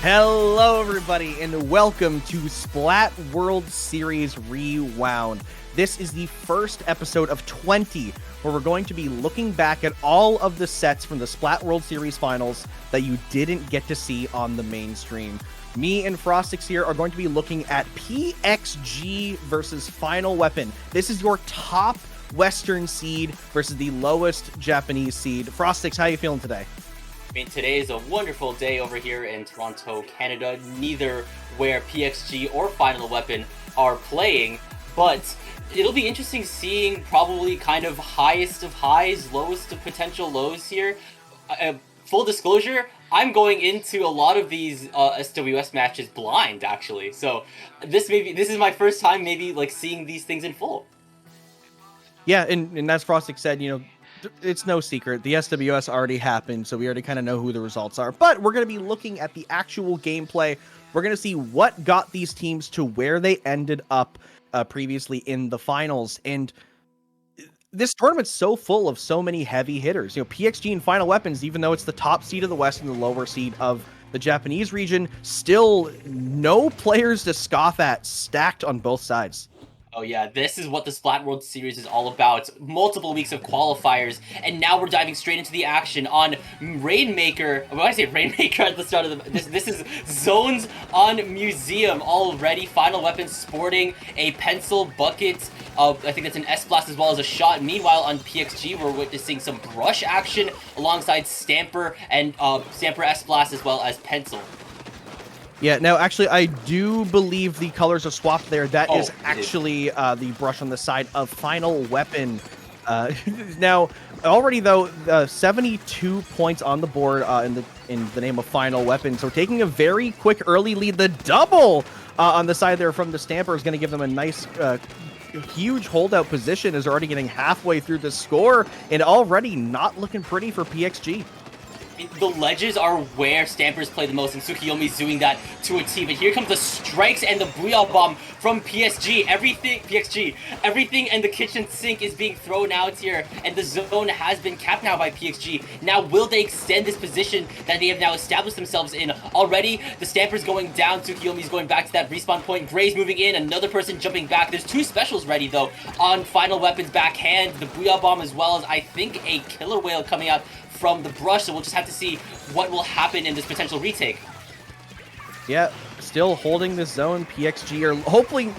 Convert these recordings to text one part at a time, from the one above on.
Hello everybody and welcome to Splat World Series Rewound. This is the first episode of 20 where we're going to be looking back at all of the sets from the Splat World Series Finals that you didn't get to see on the mainstream. Me and Frostiix here are going to be looking at PxG versus Final Weapon. This is your top Western seed versus the lowest Japanese seed. Frostiix, how are you feeling today? I mean, today is a wonderful day over here in Toronto, Canada, neither where PxG or Final Weapon are playing, but it'll be interesting seeing probably kind of highest of highs, lowest of potential lows here. Full disclosure, I'm going into a lot of these SWS matches blind, actually, so this is my first time maybe like seeing these things in full. Yeah, and as Frostiix said, you know, it's no secret. The SWS already happened, so we already kind of know who the results are. But we're going to be looking at the actual gameplay. We're going to see what got these teams to where they ended up previously in the finals. And this tournament's so full of so many heavy hitters. You know, PxG and Final Weapons, even though it's the top seed of the West and the lower seed of the Japanese region, still no players to scoff at, stacked on both sides. Oh yeah, this is what the Splat World Series is all about. Multiple weeks of qualifiers, and now we're diving straight into the action on Rainmaker. When I say Rainmaker at the start of this is Zones on Museum already. Final Weapon sporting a pencil bucket. I think that's an S-Blast as well as a shot. Meanwhile, on PxG, we're witnessing some brush action alongside Stamper and Stamper S-Blast as well as pencil. Yeah, now actually I do believe the colors are swapped there. That is actually the brush on the side of Final Weapon. Now, already though, 72 points on the board in the name of Final Weapon. So taking a very quick early lead. The double on the side there from the Stamper is going to give them a nice huge holdout position, as they're already getting halfway through the score and already not looking pretty for PxG. The ledges are where Stampers play the most, and Tsukiyomi's doing that to a T. But here comes the strikes and the Booyah Bomb from PxG. Everything and the kitchen sink is being thrown out here, and the zone has been capped now by PxG. Now, will they extend this position that they have now established themselves in? Already, the Stampers going down, Tsukiyomi's going back to that respawn point, Gray's moving in, another person jumping back. There's two specials ready, though, on Final Weapon's backhand, the Booyah Bomb as well as, I think, a Killer Whale coming out from the brush, so we'll just have to see what will happen in this potential retake. Yeah, still holding this zone. PxG are hoping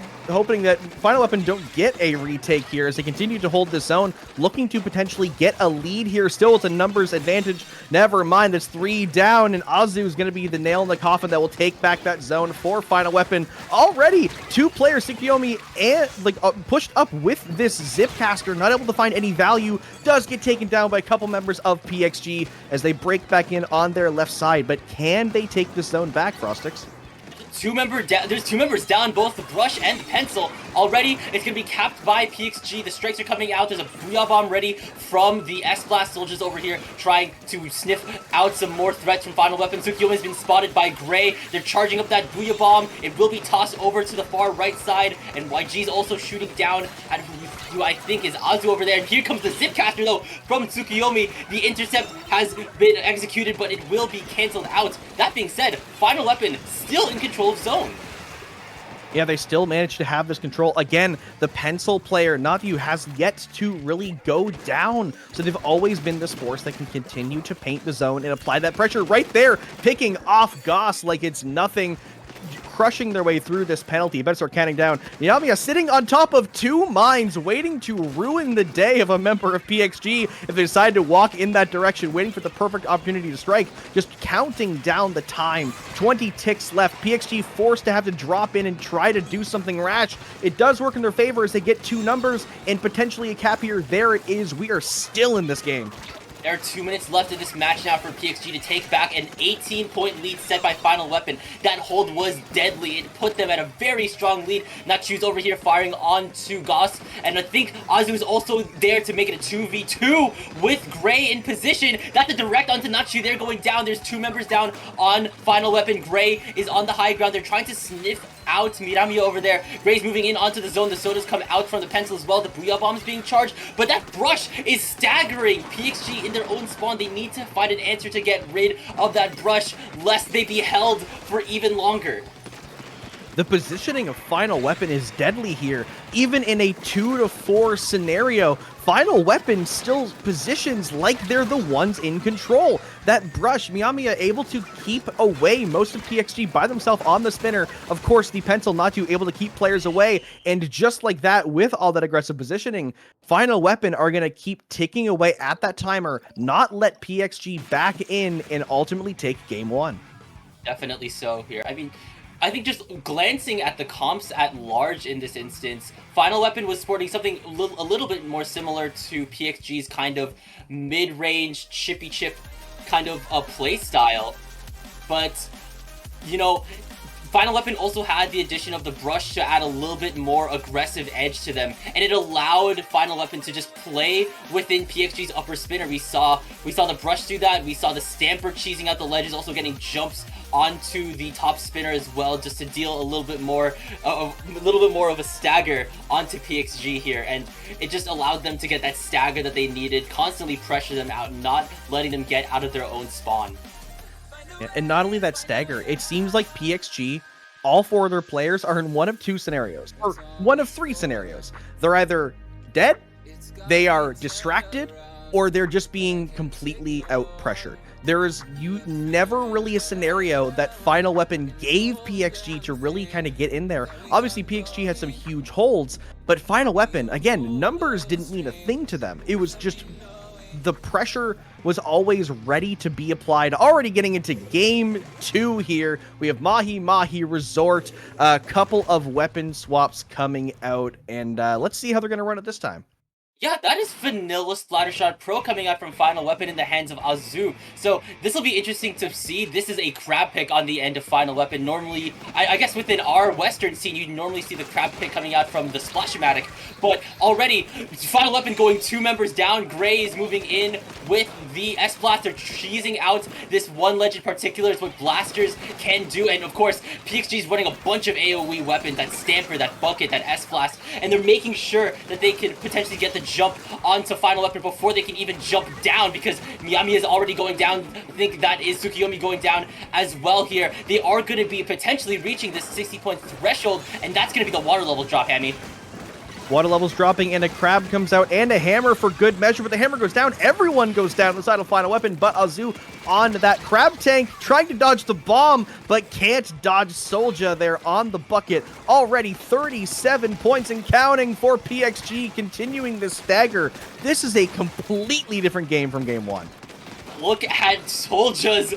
that Final Weapon don't get a retake here as they continue to hold this zone, looking to potentially get a lead here. Still, it's a numbers advantage. Never mind, it's 3 down, and Azu is going to be the nail in the coffin that will take back that zone for Final Weapon. Already, 2 players, Tsukiyomi and pushed up with this Zipcaster, not able to find any value, does get taken down by a couple members of PxG as they break back in on their left side. But can they take this zone back, Frostiix? There's 2 members down, both the brush and the pencil. Already, it's going to be capped by PxG. The strikes are coming out. There's a Booyah Bomb ready from the S-Blast soldiers over here, trying to sniff out some more threats from Final Weapon. Tsukiyomi has been spotted by Gray. They're charging up that Booyah Bomb. It will be tossed over to the far right side, and YG's also shooting down at who I think is Azu over there. And here comes the Zipcaster, though, from Tsukiyomi. The intercept has been executed, but it will be canceled out. That being said, Final Weapon still in control of zone. Yeah, they still managed to have this control. Again, the pencil player, Nathu, has yet to really go down. So they've always been this force that can continue to paint the zone and apply that pressure right there, picking off Goss like it's nothing, crushing their way through this penalty. Better start counting down. Yamiya sitting on top of 2 mines, waiting to ruin the day of a member of PxG if they decide to walk in that direction, waiting for the perfect opportunity to strike, just counting down the time. 20 ticks left. PxG forced to have to drop in and try to do something rash. It does work in their favor as they get 2 numbers and potentially a cap here. There it is. We are still in this game. There are 2 minutes left of this match now for PxG to take back an 18-point lead set by Final Weapon. That hold was deadly. It put them at a very strong lead. Nachu's over here firing on to Goss, and I think Azu is also there to make it a 2v2 with Gray in position. That's a direct onto Nachu. They're going down. There's 2 members down on Final Weapon. Gray is on the high ground. They're trying to sniff out. Mirami over there. Gray's moving in onto the zone. The Sodas come out from the pencil as well. The Booyah Bomb's being charged, but that brush is staggering PxG in their own spawn. They need to find an answer to get rid of that brush, lest they be held for even longer. The positioning of Final Weapon is deadly here. Even in a 2-4 scenario, Final Weapon still positions like they're the ones in control. That brush, Miyamiya able to keep away most of PxG by themselves on the spinner. Of course, the pencil not too able to keep players away. And just like that, with all that aggressive positioning, Final Weapon are going to keep ticking away at that timer, not let PxG back in, and ultimately take game one. Definitely so here. I mean, I think just glancing at the comps at large in this instance, Final Weapon was sporting something a little bit more similar to PxG's kind of mid-range chippy chip kind of a play style. But, you know, Final Weapon also had the addition of the brush to add a little bit more aggressive edge to them, and it allowed Final Weapon to just play within PxG's upper spinner. We saw the brush do that. We saw the Stamper cheesing out the ledges, also getting jumps onto the top spinner as well, just to deal a little bit more of a stagger onto PxG here, and it just allowed them to get that stagger that they needed, constantly pressure them out, not letting them get out of their own spawn. Yeah, and not only that stagger, it seems like PxG, all four of their players are in one of two scenarios, or one of three scenarios. They're either dead, they are distracted, or they're just being completely out-pressured. There is never really a scenario that Final Weapon gave PxG to really kind of get in there. Obviously, PxG had some huge holds, but Final Weapon, again, numbers didn't mean a thing to them. It was just the pressure was always ready to be applied. Already getting into game two here. We have Mahi Resort, a couple of weapon swaps coming out, and let's see how they're going to run it this time. Yeah, that is vanilla Splattershot Pro coming out from Final Weapon in the hands of Azu. So this will be interesting to see. This is a crab pick on the end of Final Weapon. Normally, I guess within our Western scene, you'd normally see the crab pick coming out from the Splashomatic. But already, Final Weapon going 2 members down. Gray is moving in with the S-Blast. They're cheesing out this one legend particular is what blasters can do. And of course, PxG is running a bunch of AoE weapons, that Stamper, that Bucket, that S-Blast. And they're making sure that they can potentially get the jump onto Final Weapon before they can even jump down, because Miyami is already going down. I think that is Tsukiyomi going down as well here. They are going to be potentially reaching this 60-point threshold, and that's going to be the water level drop, Hammy. Water levels dropping, and a crab comes out, and a hammer for good measure, but the hammer goes down. Everyone goes down on the side of Final Weapon, but Azu on that crab tank, trying to dodge the bomb, but can't dodge Soldier there on the bucket. Already 37 points and counting for PxG, continuing this stagger. This is a completely different game from game one. Look at Soldier's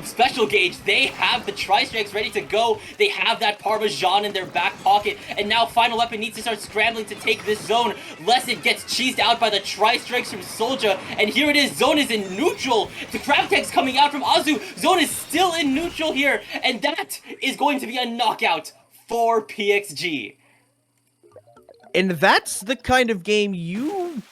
special gauge. They have the Tri-Strikes ready to go. They have that Parmesan in their back pocket. And now Final Weapon needs to start scrambling to take this zone, lest it gets cheesed out by the Tri-Strikes from Soldier. And here it is. Zone is in neutral. The Crab Tank's coming out from Azu. Zone is still in neutral here. And that is going to be a knockout for PxG. And that's the kind of game you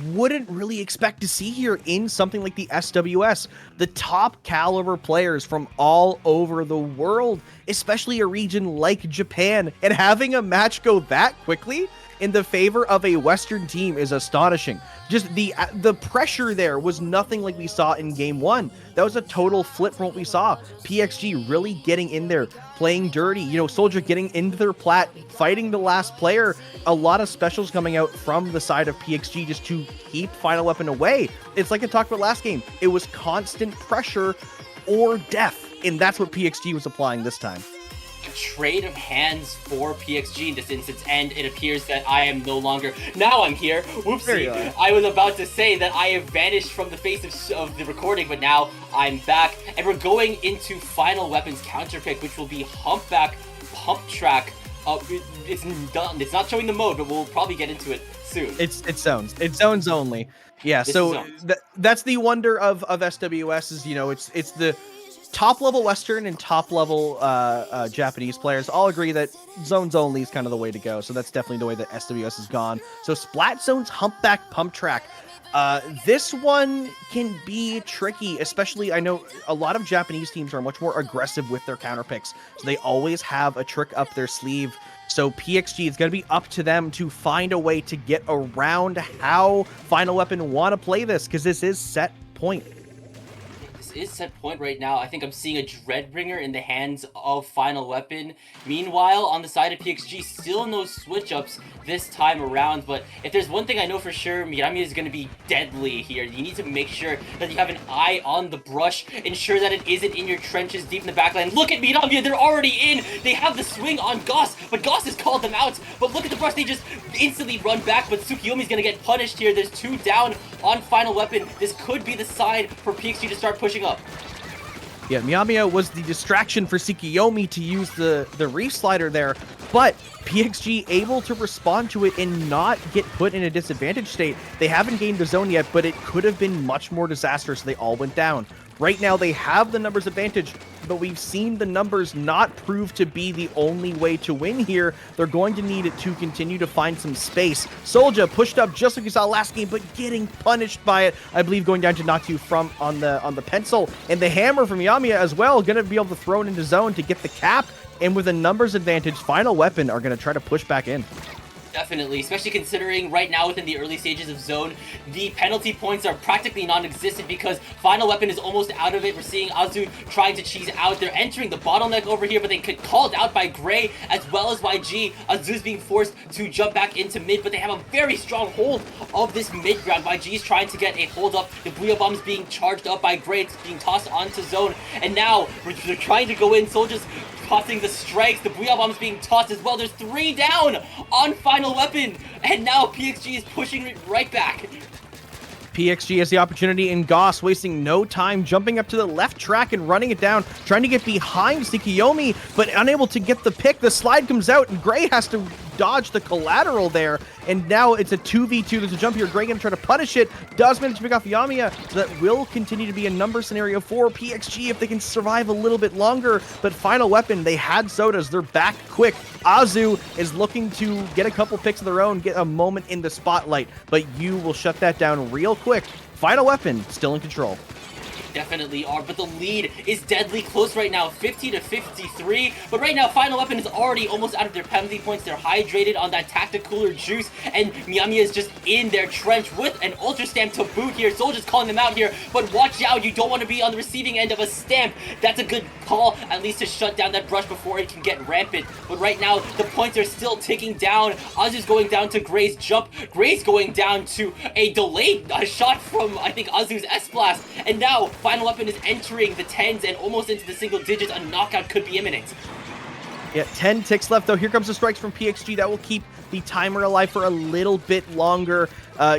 wouldn't really expect to see here in something like the SWS. The top caliber players from all over the world, especially a region like Japan, and having a match go that quickly in the favor of a Western team is astonishing. Just the pressure there was nothing like we saw in game one. That was a total flip from what we saw. PxG really getting in there, playing dirty. You know, Soldier getting into their plat, fighting the last player. A lot of specials coming out from the side of PxG just to keep Final Weapon away. It's like I talked about last game. It was constant pressure or death, and that's what PxG was applying this time. Trade of hands for PxG in this instance, and it appears that I am no longer. Now I'm here. Whoopsie. I was about to say that I have vanished from the face of the recording, but now I'm back, and we're going into Final Weapon's counter pick, which will be Humpback Pump Track. It's done. It's not showing the mode, but we'll probably get into it soon. It's zones. It's zones only. Yeah. So that's the wonder of SWS is, you know, it's the top level Western and top level Japanese players all agree that zones only is kind of the way to go. So that's definitely the way that SWS has gone. So Splat Zone's Humpback Pump Track. This one can be tricky, especially I know a lot of Japanese teams are much more aggressive with their counter picks, so they always have a trick up their sleeve. So PxG, it's going to be up to them to find a way to get around how Final Weapon want to play this, because this is set point. This is set point right now. I think I'm seeing a Dreadbringer in the hands of Final Weapon. Meanwhile, on the side of PxG, still no switch-ups this time around. But if there's one thing I know for sure, Mirami is going to be deadly here. You need to make sure that you have an eye on the brush. Ensure that it isn't in your trenches deep in the backline. Look at Mirami, they're already in. They have the swing on Goss, but Goss has called them out. But look at the brush, they just instantly run back. But Tsukiyomi's going to get punished here. There's 2 down on Final Weapon. This could be the side for PxG to start pushing up. Yeah, Miyamiya was the distraction for Tsukiyomi to use the reef slider there, but PxG able to respond to it and not get put in a disadvantaged state. They haven't gained the zone yet, but it could have been much more disastrous. They all went down. Right now, they have the numbers advantage, but we've seen the numbers not prove to be the only way to win here. They're going to need it to continue to find some space. Solja pushed up just like you saw last game, but getting punished by it. I believe going down to Natu from on the pencil, and the hammer from Yamiya as well, going to be able to throw it into zone to get the cap. And with a numbers advantage, Final Weapon are going to try to push back in. Definitely, especially considering right now within the early stages of Zone, the penalty points are practically non-existent because Final Weapon is almost out of it. We're seeing Azu trying to cheese out. They're entering the bottleneck over here, but they get called out by Gray as well as YG. Azu's being forced to jump back into mid, but they have a very strong hold of this mid ground. YG is trying to get a hold up. The Booyah Bomb is being charged up by Gray. It's being tossed onto Zone, and now they're trying to go in. Soldiers tossing the strikes. The Booyah Bomb is being tossed as well. There's 3 down on Final Weapon, and now PxG is pushing it right back. PxG has the opportunity, and Goss wasting no time, jumping up to the left track and running it down, trying to get behind Tsukiyomi, but unable to get the pick. The slide comes out, and Gray has to dodge the collateral there, and now it's a 2v2. There's a jump here. Gray gonna try to punish it. Does manage to pick off Yamiya, so that will continue to be a number scenario for PxG if they can survive a little bit longer. But Final Weapon, they had sodas. They're back quick. Azu is looking to get a couple picks of their own, get a moment in the spotlight, but you will shut that down real quick. Final Weapon still in control. Definitely are, but the lead is deadly close right now, 50-53. But right now, Final Weapon is already almost out of their penalty points. They're hydrated on that Tacticooler juice, and Miyamiya is just in their trench with an Ultra Stamp to boot here. Soldier's calling them out here, but watch out, you don't want to be on the receiving end of a stamp. That's a good call, at least to shut down that brush before it can get rampant. But right now, the points are still ticking down. Azu's going down to Gray's jump. Gray's going down to a delayed shot from, I think, Azu's S-Blast. And now, Final Weapon is entering the 10s and almost into the single digits. A knockout could be imminent. Yeah, 10 ticks left, though. Here comes the strikes from PxG. That will keep the timer alive for a little bit longer,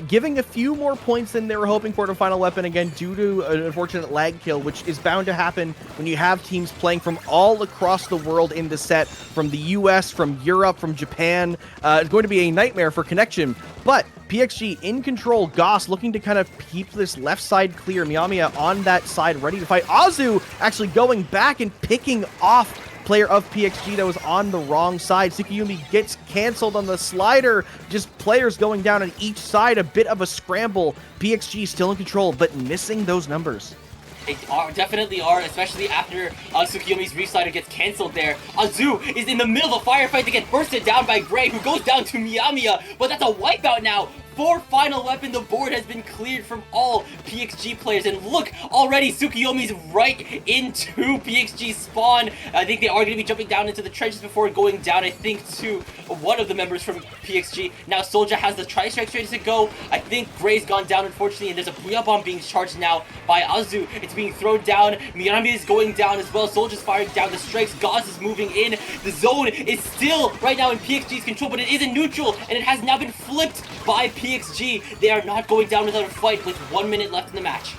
giving a few more points than they were hoping for to Final Weapon, again, due to an unfortunate lag kill, which is bound to happen when you have teams playing from all across the world in the set, from the US, from Europe, from Japan. It's going to be a nightmare for connection, but PxG in control. Goss looking to kind of keep this left side clear. Miyamiya on that side, ready to fight. Azu actually going back and picking off player of PxG that was on the wrong side. Tsukiyomi gets canceled on the slider. Just players going down on each side. A bit of a scramble. PxG still in control, but missing those numbers. They definitely are, especially after Tsukiyomi's reef slider gets canceled there. Azu is in the middle of a firefight to get bursted down by Gray, who goes down to Miyamiya, but that's a wipeout now. For Final Weapon, the board has been cleared from all PxG players, and look, already Tsukiyomi's right into PxG spawn. I think they are going to be jumping down into the trenches before going down, I think, to one of the members from PxG. Now Soldier has the tri-strikes ready to go. I think Gray's gone down, unfortunately, and there's a Booyah Bomb being charged now by Azu. It's being thrown down. Miyami is going down as well. Soldier's firing down the strikes. Gauze is moving in. The zone is still right now in PxG's control, but it is in neutral, and it has now been flipped by PxG. They are not going down without a fight with 1 minute left in the match.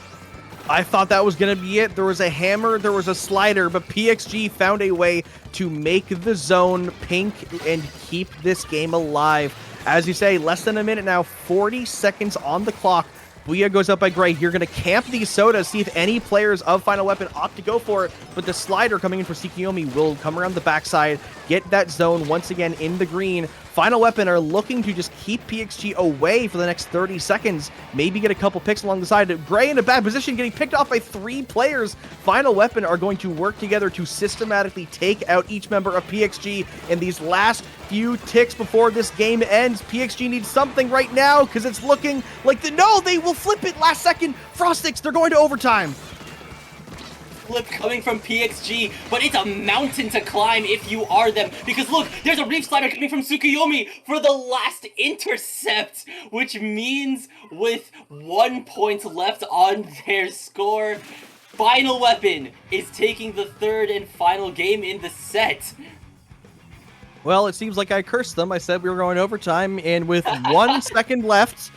I thought that was going to be it. There was a hammer, there was a slider, but PxG found a way to make the zone pink and keep this game alive. As you say, less than a minute now, 40 seconds on the clock. Booyah goes up by Gray. You're going to camp these sodas, see if any players of Final Weapon opt to go for it, but the slider coming in for Tsukiyomi will come around the backside, get that zone once again in the green. Final Weapon are looking to just keep PxG away for the next 30 seconds, maybe get a couple picks along the side. Gray in a bad position, getting picked off by 3 players. Final Weapon are going to work together to systematically take out each member of PxG in these last few ticks before this game ends. PxG needs something right now because it's looking like no, they will flip it last second. Frostiix, they're going to overtime. Flip coming from PxG, but it's a mountain to climb if you are them, because look, there's a reef slider coming from Tsukuyomi for the last intercept, which means with 1 point left on their score, Final Weapon is taking the 3rd and final game in the set. Well, it seems like I cursed them. I said we were going overtime, and with 1 second left,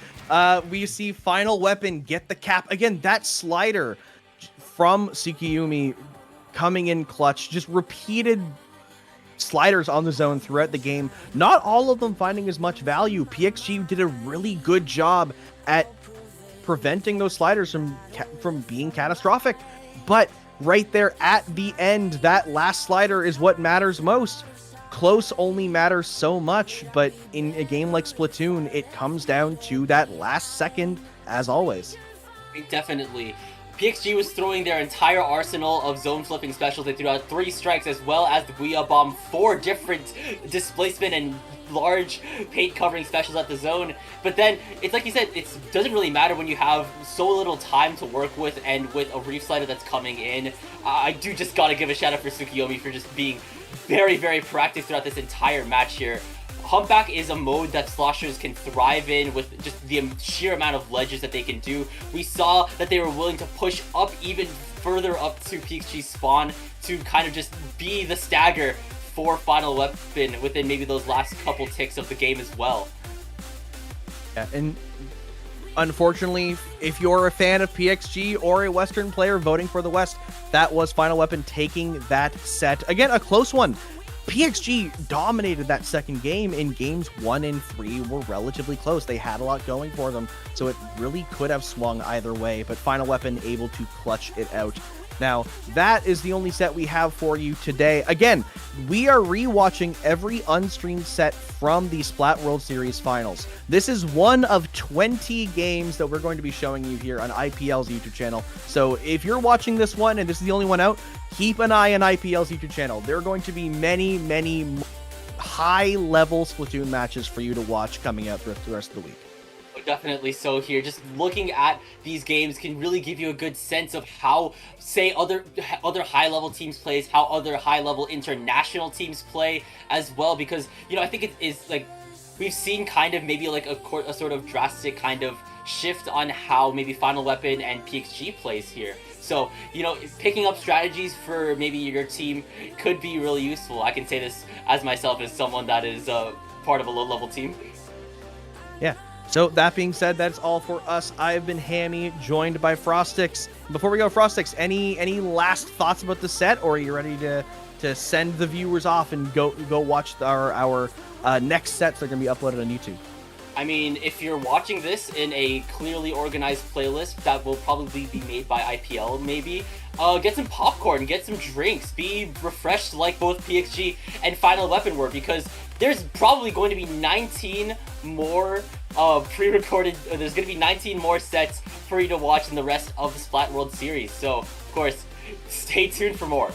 we see Final Weapon get the cap. Again, that slider from Tsukuyomi coming in clutch, just repeated sliders on the zone throughout the game. Not all of them finding as much value. PxG did a really good job at preventing those sliders from being catastrophic. But right there at the end, that last slider is what matters most. Close only matters so much, but in a game like Splatoon, it comes down to that last second, as always. Definitely. PxG was throwing their entire arsenal of zone flipping specials. They threw out 3 strikes as well as the Booyah Bomb, 4 different displacement and large paint covering specials at the zone. But then, it's like you said, it doesn't really matter when you have so little time to work with, and with a reef slider that's coming in. I do just gotta give a shout out for Tsukuyomi for just being very, very proactive throughout this entire match here. Humpback is a mode that sloshers can thrive in with just the sheer amount of ledges that they can do. We saw that they were willing to push up even further up to PxG's spawn to kind of just be the stagger for Final Weapon within maybe those last couple ticks of the game as well. Yeah, and unfortunately, if you're a fan of PxG or a Western player voting for the West, that was Final Weapon taking that set. Again, a close one. PxG dominated that second game, and games 1 and 3 were relatively close. They had a lot going for them, so it really could have swung either way, but Final Weapon able to clutch it out. Now, that is the only set we have for you today. Again, we are rewatching every unstreamed set from the Splat World Series Finals. This is one of 20 games that we're going to be showing you here on IPL's YouTube channel. So if you're watching this one and this is the only one out, keep an eye on IPL's YouTube channel. There are going to be many, many high-level Splatoon matches for you to watch coming out throughout the rest of the week. Definitely so here. Just looking at these games can really give you a good sense of how, say, other high-level teams plays, how other high-level international teams play as well, because, you know, I think it is, like, we've seen kind of maybe like a sort of drastic kind of shift on how maybe Final Weapon and PxG plays here. So, you know, picking up strategies for maybe your team could be really useful. I can say this as myself, as someone that is part of a low-level team. Yeah. So that being said, that's all for us. I've been Hammy, joined by Frostiix. Before we go, Frostiix, any last thoughts about the set, or are you ready to send the viewers off and go watch our next sets that are going to be uploaded on YouTube? I mean, if you're watching this in a clearly organized playlist that will probably be made by IPL, maybe, get some popcorn, get some drinks, be refreshed like both PxG and Final Weapon were, because there's probably going to be 19 more pre-recorded, there's going to be 19 more sets for you to watch in the rest of the Splat World Series. So, of course, stay tuned for more.